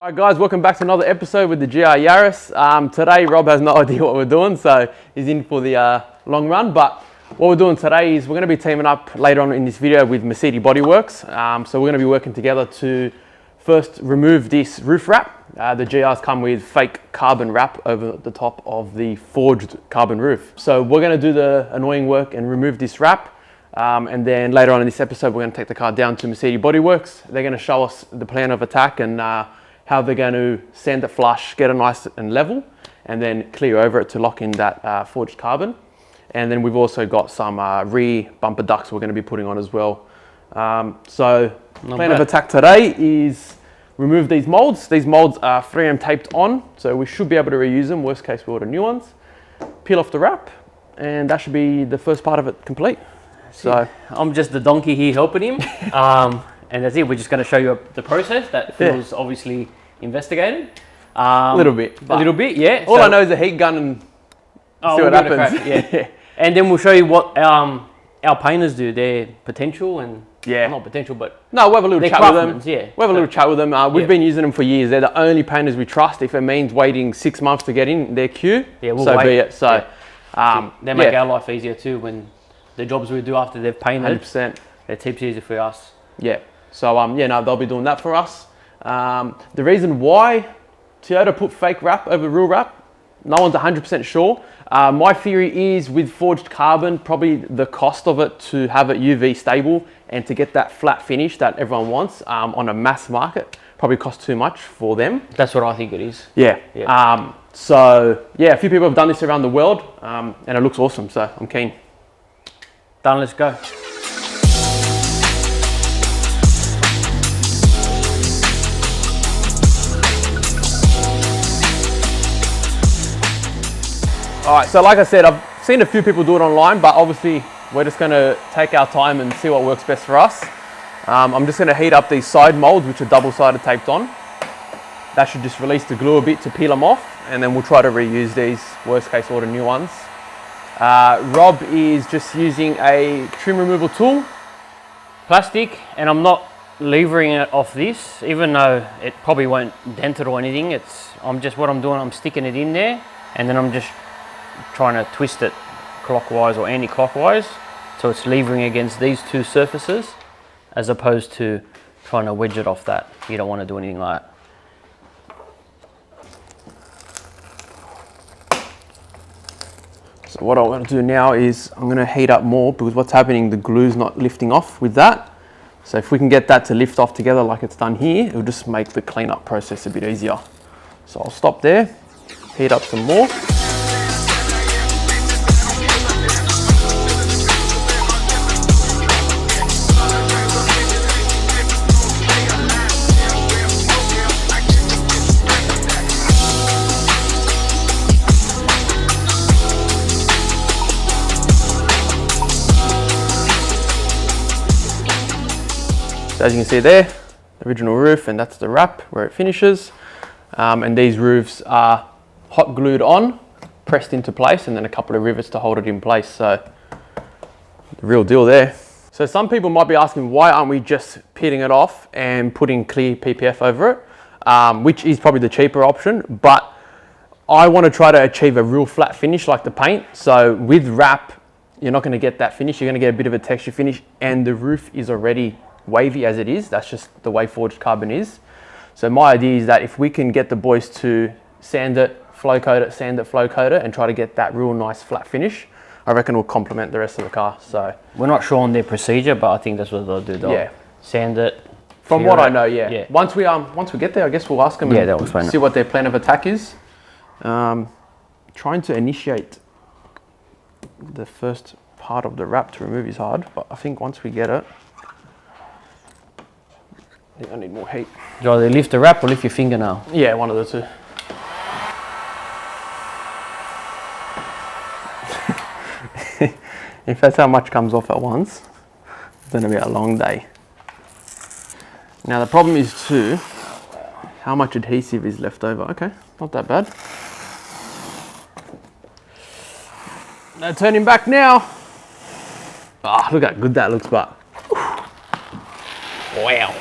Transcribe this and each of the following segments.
Alright guys, welcome back to another episode with the GR Yaris. Today Rob has no idea what we're doing, so he's in for the long run. But what we're doing today is we're going to be teaming up later on in this video with Mesiti Bodyworks. So we're going to be working together to first remove this roof wrap. The GRs come with fake carbon wrap over the top of the forged carbon roof. So we're going to do the annoying work and remove this wrap. And then later on in this episode, we're going to take the car down to Mesiti Bodyworks. They're going to show us the plan of attack and how they're going to sand it flush, get it nice and level, and then clear over it to lock in that forged carbon. And then we've also got some rear bumper ducts we're going to be putting on as well. So plan of attack today is remove these molds. These molds are 3M taped on, so we should be able to reuse them. Worst case, we order new ones. Peel off the wrap, and that should be the first part of it complete. So I'm just the donkey here helping him. And that's it. We're just going to show you the process that Phil's obviously investigated. A little bit, yeah. All I know is a heat gun and see what happens. Yeah. And then we'll show you what our painters do, their potential and not potential, but no, we'll have a little chat with them. Yeah, we'll have a little chat with them. We've been using them for years. They're the only painters we trust. If it means waiting 6 months to get in their queue, so be it. So they make our life easier too when the jobs we do after they've painted. 100%. It's heaps easier for us. Yeah. So they'll be doing that for us. The reason why Toyota put fake wrap over real wrap, no one's 100% sure. My theory is with forged carbon, probably the cost of it to have it UV stable and to get that flat finish that everyone wants on a mass market probably costs too much for them. That's what I think it is. Yeah. So a few people have done this around the world and it looks awesome. So I'm keen. Done, let's go. All right, so like I said, I've seen a few people do it online, but obviously we're just gonna take our time and see what works best for us. I'm just gonna heat up these side molds, which are double-sided taped on. That should just release the glue a bit to peel them off, and then we'll try to reuse these, worst case order new ones. Rob is just using a trim removal tool. Plastic, and I'm not levering it off this, even though it probably won't dent it or anything. I'm sticking it in there, and then I'm just trying to twist it clockwise or anti-clockwise, so it's levering against these two surfaces, as opposed to trying to wedge it off that. You don't want to do anything like that. So what I'm going to do now is I'm going to heat up more, because what's happening, the glue's not lifting off with that. So if we can get that to lift off together like it's done here, it'll just make the cleanup process a bit easier. So I'll stop there, heat up some more. So as you can see there, the original roof, and that's the wrap where it finishes. And these roofs are hot glued on, pressed into place, and then a couple of rivets to hold it in place. So the real deal there. So some people might be asking, why aren't we just peeling it off and putting clear PPF over it, which is probably the cheaper option, but I want to try to achieve a real flat finish like the paint. So with wrap, you're not going to get that finish. You're going to get a bit of a texture finish, and the roof is already wavy as it is. That's just the way forged carbon is. So my idea is that if we can get the boys to sand it, flow coat it, sand it, flow coat it, and try to get that real nice flat finish, I reckon will complement the rest of the car. So we're not sure on their procedure, but I think that's what they'll do. They'll sand it. From what I know, Once we get there, I guess we'll ask them and see what their plan of attack is. Trying to initiate the first part of the wrap to remove is hard, but I think once we get it, I think I need more heat. Do you either lift the wrap or lift your fingernail? Yeah, one of the two. If that's how much comes off at once, it's going to be a long day. Now the problem is too, how much adhesive is left over. Okay, not that bad. Now turning back now. Ah, look how good that looks, but. Wow.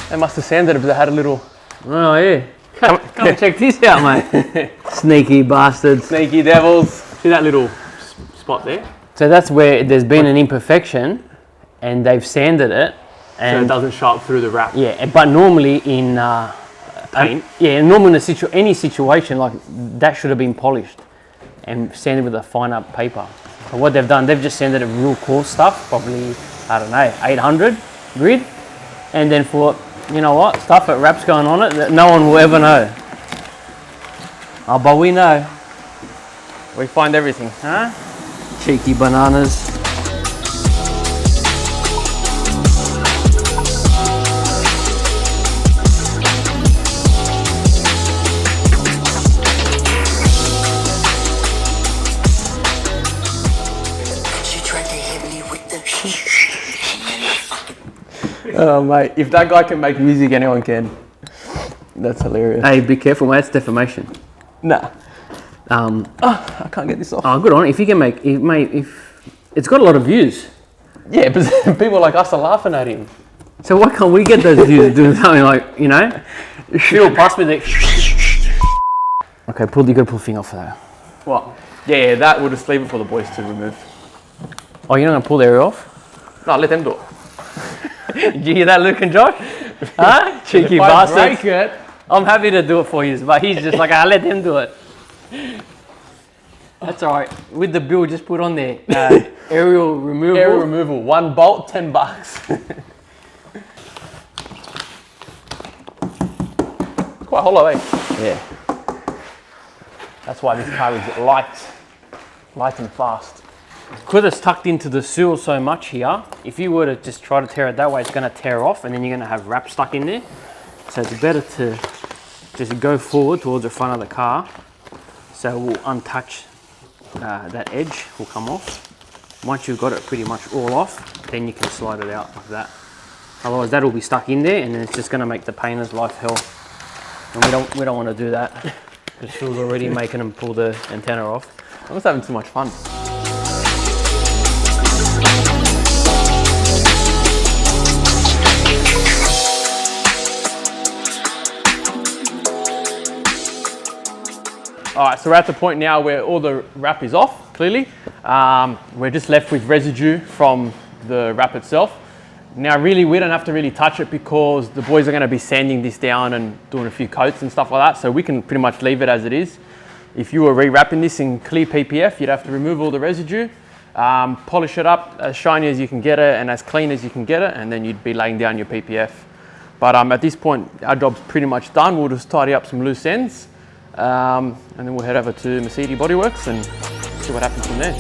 They must have sanded it, but they had a little Oh yeah. Come check this out, mate. Sneaky bastards. sneaky devils. See that little spot there? So that's where there's been an imperfection, and they've sanded it, So and it doesn't show up through the wrap. yeah. But normally in Paint. normally in any situation like that should have been polished and sanded with a finer paper. But what they've done, they've just sanded it real coarse stuff, probably I don't know, 800 grit, and then for you know what stuff that wraps going on it that no one will ever know. Oh, but we know, We find everything. huh? Cheeky bananas. She tried to hit me with the Oh mate, if that guy can make music, anyone can. That's hilarious. Hey, be careful, mate. It's defamation. Nah, Oh, I can't get this off. good on it. If you can make, if it's got a lot of views. Yeah, but people like us are laughing at him. So why can't we get those views doing something like, you know, she'll pass me the. Okay, you gotta pull the thing off for that. What? Yeah, that we'll just leave it for the boys to remove. Oh, you're not gonna pull the area off? No, let them do it. Did you hear that, Luke and Josh? Huh? Cheeky If I bastards. break it, I'm happy to do it for you, but he's just like, I'll let them do it. That's all right. With the bill, just put on there, aerial removal. air removal, 1 bolt, $10. Quite hollow, eh? Yeah. That's why this car is light and fast. Because it's tucked into the sill so much here, if you were to just try to tear it that way, it's going to tear off and then you're going to have wrap stuck in there. So it's better to just go forward towards the front of the car. So we'll untouch that edge, will come off. Once you've got it pretty much all off, then you can slide it out like that. Otherwise that will be stuck in there and then it's just going to make the painter's life hell. And we don't want to do that. Because Phil's already making them pull the antenna off. I'm just having too much fun. All right, so we're at the point now where all the wrap is off, clearly. We're just left with residue from the wrap itself. Now, really, we don't have to really touch it because the boys are gonna be sanding this down and doing a few coats and stuff like that, so we can pretty much leave it as it is. If you were rewrapping this in clear PPF, you'd have to remove all the residue, polish it up as shiny as you can get it and as clean as you can get it, and then you'd be laying down your PPF. But at this point, our job's pretty much done. We'll just tidy up some loose ends, and then we'll head over to Mesiti Bodyworks and see what happens from there.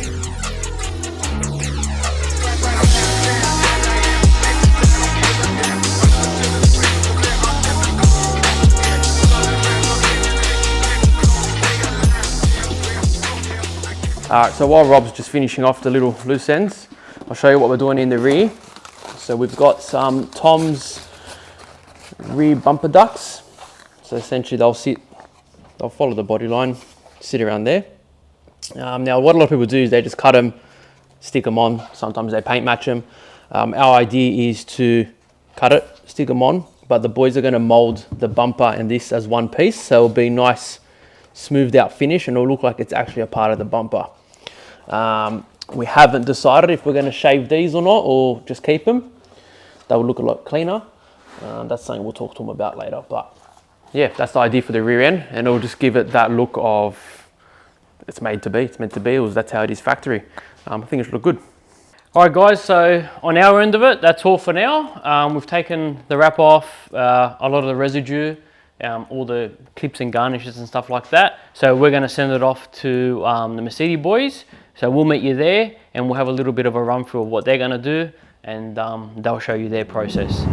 Alright, so while Rob's just finishing off the little loose ends, I'll show you what we're doing in the rear. So we've got some Tom's rear bumper ducts. So essentially they'll follow the body line, sit around there. Now what a lot of people do is they just cut them, stick them on. Sometimes they paint match them. Our idea is to cut it, stick them on, but the boys are going to mold the bumper and this as one piece. So it'll be nice, smoothed out finish and it'll look like it's actually a part of the bumper. We haven't decided if we're going to shave these or not, or just keep them. They will look a lot cleaner. That's something we'll talk to them about later. But yeah, that's the idea for the rear end, and it'll just give it that look of it's made to be. It's meant to be. That's how it is factory. I think it should look good. All right, guys. So on our end of it, that's all for now. We've taken the wrap off, a lot of the residue, all the clips and garnishes and stuff like that. So we're going to send it off to the Mesiti boys. So we'll meet you there and we'll have a little bit of a run through of what they're going to do, and they'll show you their process.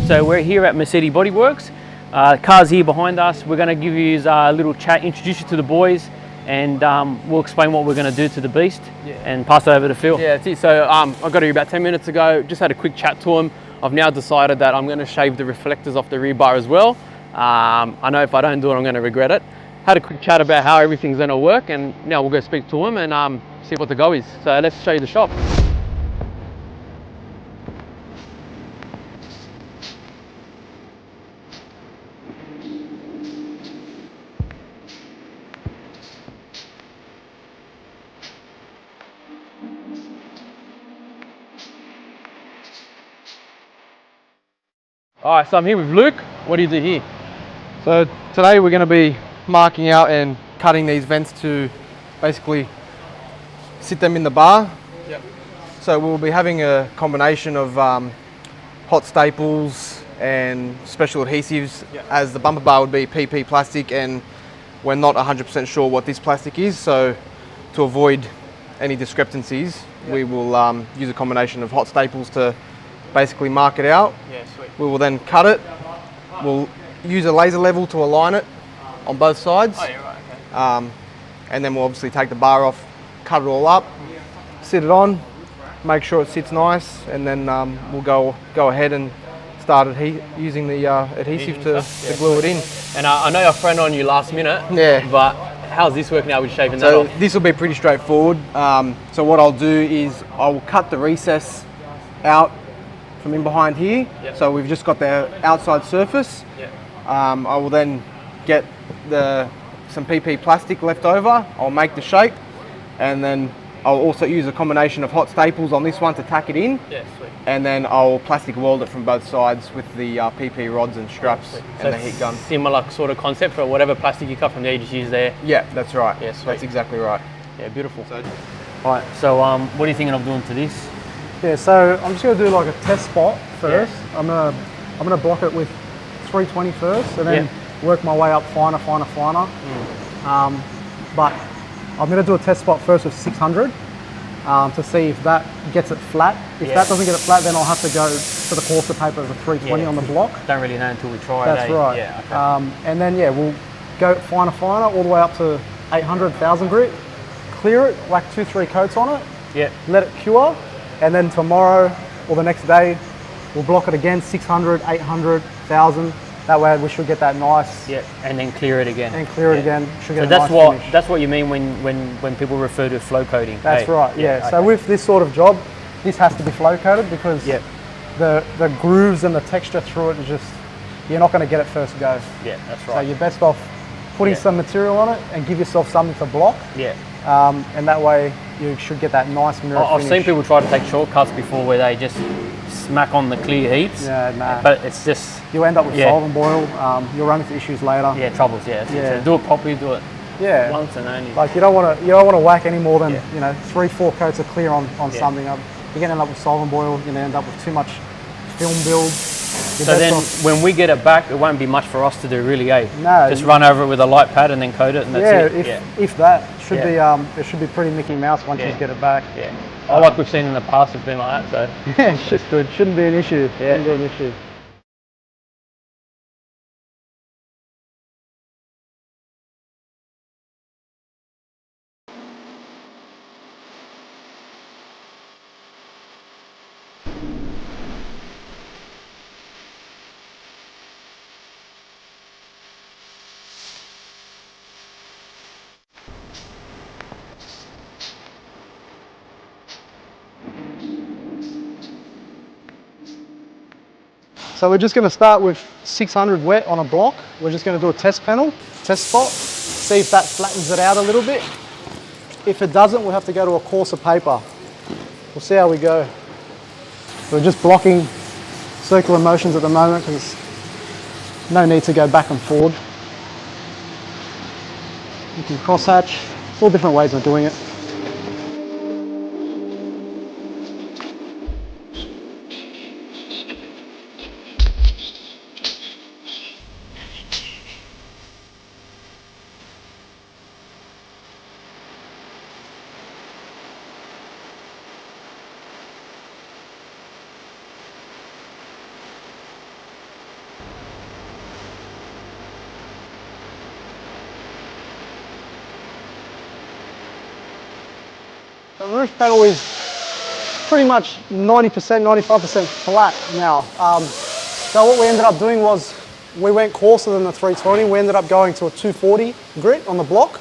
So we're here at Mesiti Bodyworks. Car's here behind us. We're going to give you a little chat, introduce you to the boys, and we'll explain what we're going to do to the beast and pass it over to Phil. Yeah, that's it. So I got here about 10 minutes ago, just had a quick chat to him. I've now decided that I'm going to shave the reflectors off the rear bar as well. I know if I don't do it, I'm going to regret it. Had a quick chat about how everything's going to work, and now we'll go speak to him and see what the go is. So let's show you the shop. All right, so I'm here with Luke. What do you do here? So today we're going to be marking out and cutting these vents to basically sit them in the bar. Yep. So we'll be having a combination of hot staples and special adhesives, as the bumper bar would be PP plastic, and we're not 100% sure what this plastic is, so to avoid any discrepancies, we will use a combination of hot staples to basically mark it out. Yeah, sweet. We will then cut it. We'll use a laser level to align it on both sides. Oh, yeah, right, okay. And then we'll obviously take the bar off, cut it all up, sit it on, make sure it sits nice, and then we'll go ahead and start using the adhesive to glue it in. And I know I friend on you last minute. Yeah. But how's this working out with shaving that So off? this will be pretty straightforward. So what I'll do is I will cut the recess out from in behind here. Yep. So we've just got the outside surface. Yeah. I will then get some PP plastic left over. I'll make the shape, and then I'll also use a combination of hot staples on this one to tack it in. Yeah, sweet. And then I'll plastic weld it from both sides with the PP rods and straps and the heat gun. Similar sort of concept for whatever plastic you cut from there, you just use there. Yeah, that's right. Yeah, sweet. That's exactly right. Yeah, beautiful. All right, so what are you thinking of doing to this? Yeah, so I'm just going to do like a test spot first. I'm gonna block it with 320 first, and then work my way up finer. But I'm going to do a test spot first with 600 to see if that gets it flat. If that doesn't get it flat, then I'll have to go to the coarser paper of a 320 on the block. Don't really know until we try. That's right. Yeah. Okay. And then we'll go finer all the way up to 800, 1000 grit. Clear it, whack 2-3 coats on it. Yeah. Let it cure. And then tomorrow or the next day, we'll block it again, 600, 800, 1000. That way we should get that nice. Yeah, and then clear it again. And clear it again. Should get So a nice finish. that's what you mean when people refer to flow coating. That's right, yeah. Okay. So with this sort of job, this has to be flow coated because the grooves and the texture through it is just, you're not going to get it first go. Yeah, that's So right. you're best off putting some material on it and give yourself something to block. Yeah. And that way you should get that nice mirror I've finish. seen people try to take shortcuts before where they just smack on the clear heaps. Yeah, nah. But it's just You end up with solvent boil. You'll run into issues later. troubles. So do it properly. Do it Yeah. once and only. Like you don't want to whack any more than 3-4 coats of clear on something. You're gonna end up with solvent boil. You're gonna end up with too much film build. So then, when we get it back, it won't be much for us to do, really, eh? No. Just run over it with a light pad and then coat it, and that's it. If that should be it should be pretty Mickey Mouse once you get it back. Yeah. Like we've seen in the past, it's been like that. So Yeah, it's just good. Shouldn't be an issue. Shouldn't be an issue. So we're just going to start with 600 wet on a block. We're just going to do a test panel, test spot, see if that flattens it out a little bit. If it doesn't, we'll have to go to a coarser paper. We'll see how we go. We're just blocking circular motions at the moment because no need to go back and forward. You can cross hatch, it's all different ways of doing it. The roof panel is pretty much 90%, 95% flat now. So what we ended up doing was we went coarser than the 320. We ended up going to a 240 grit on the block.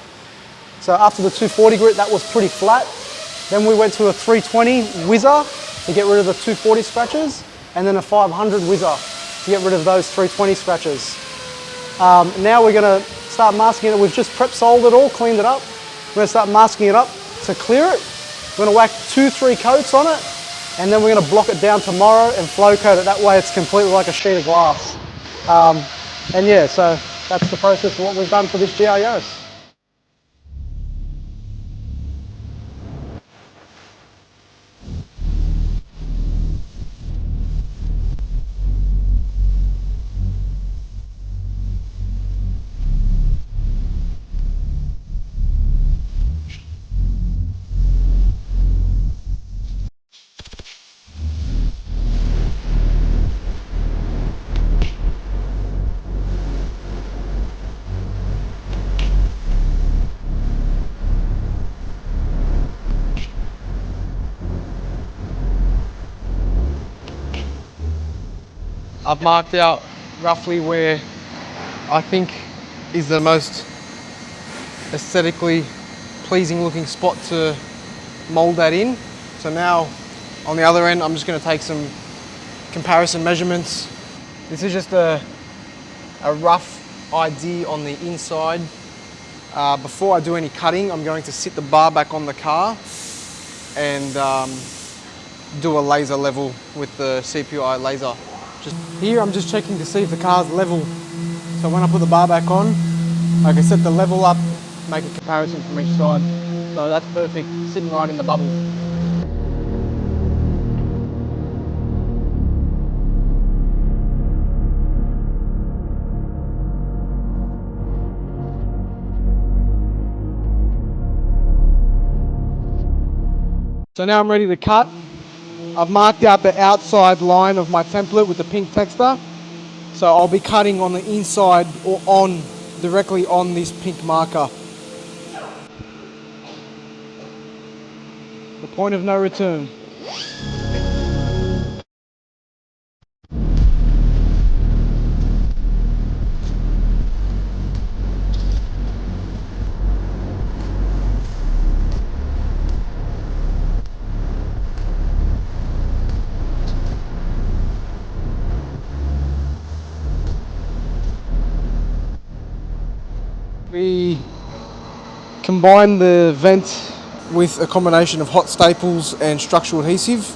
So after the 240 grit, that was pretty flat. Then we went to a 320 whizzer to get rid of the 240 scratches, and then a 500 whizzer to get rid of those 320 scratches. Now we're gonna start masking it. We've just prep soled it all, cleaned it up. We're gonna start masking it up to clear it. We're gonna whack 2-3 coats on it, and then we're gonna block it down tomorrow and flow coat it. That way it's completely like a sheet of glass. And yeah, so that's the process of what we've done for this GR Yaris. I've marked out roughly where I think is the most aesthetically pleasing looking spot to mold that in. So now on the other end, I'm just going to take some comparison measurements. This is just a rough idea on the inside. Before I do any cutting, I'm going to sit the bar back on the car and do a laser level with the CPI laser. Just here, I'm just checking to see if the car's level. So when I put the bar back on, I can set the level up, make a comparison from each side. So that's perfect, sitting right in the bubble. So now I'm ready to cut. I've marked out the outside line of my template with the pink texture. So I'll be cutting on the inside or directly on this pink marker. The point of no return. We combine the vent with a combination of hot staples and structural adhesive.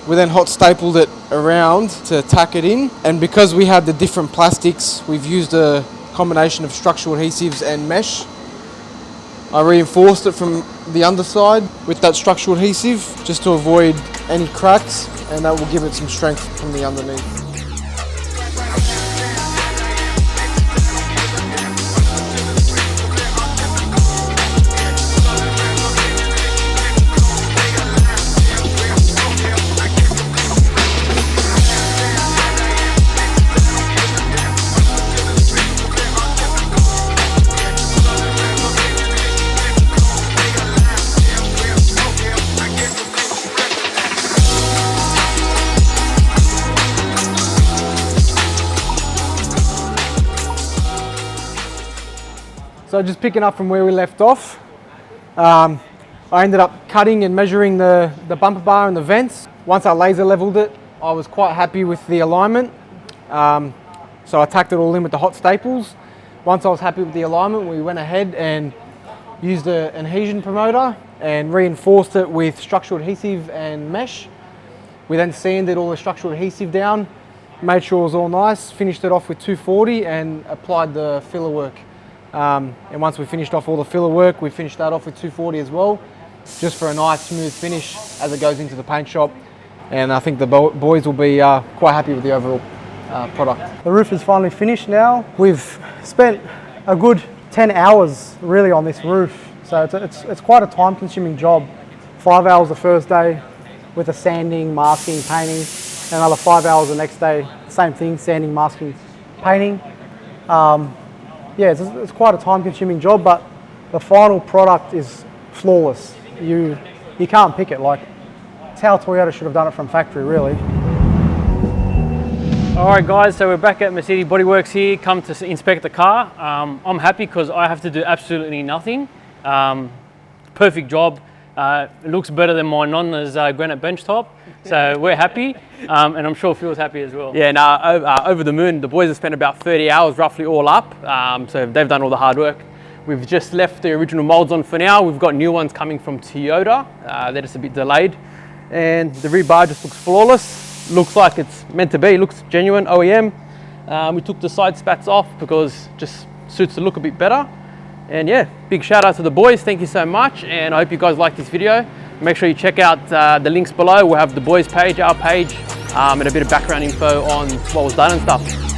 We then hot stapled it around to tack it in, and because we had the different plastics, we've used a combination of structural adhesives and mesh. I reinforced it from the underside with that structural adhesive just to avoid any cracks, and that will give it some strength from the underneath. So just picking up from where we left off, I ended up cutting and measuring the bumper bar and the vents. Once I laser leveled it, I was quite happy with the alignment. So I tacked it all in with the hot staples. Once I was happy with the alignment, we went ahead and used an adhesion promoter and reinforced it with structural adhesive and mesh. We then sanded all the structural adhesive down, made sure it was all nice, finished it off with 240 and applied the filler work. And once we finished off all the filler work, we finished that off with 240 as well, just for a nice smooth finish as it goes into the paint shop. And I think the boys will be quite happy with the overall product. The roof is finally finished now. We've spent a good 10 hours really on this roof. So it's quite a time consuming job. 5 hours the first day with the sanding, masking, painting, and another 5 hours the next day. Same thing, sanding, masking, painting. Yeah, it's quite a time consuming job, but the final product is flawless. You you can't pick it. Like, it's how Toyota should have done it from factory, really. All right, guys, so we're back at Mesiti Bodyworks here, come to inspect the car. I'm happy because I have to do absolutely nothing. Perfect job. It looks better than my nonna's granite benchtop, so we're happy, and I'm sure Phil's happy as well. Yeah, no, over the moon. The boys have spent about 30 hours roughly all up, so they've done all the hard work. We've just left the original molds on for now. We've got new ones coming from Toyota. They're just a bit delayed, and the rebar just looks flawless. Looks like it's meant to be, looks genuine, OEM. We took the side spats off because it just suits the look a bit better. And yeah, big shout out to the boys, thank you so much, and I hope you guys like this video. Make sure you check out the links below. We'll have the boys page, our page, and a bit of background info on what was done and stuff.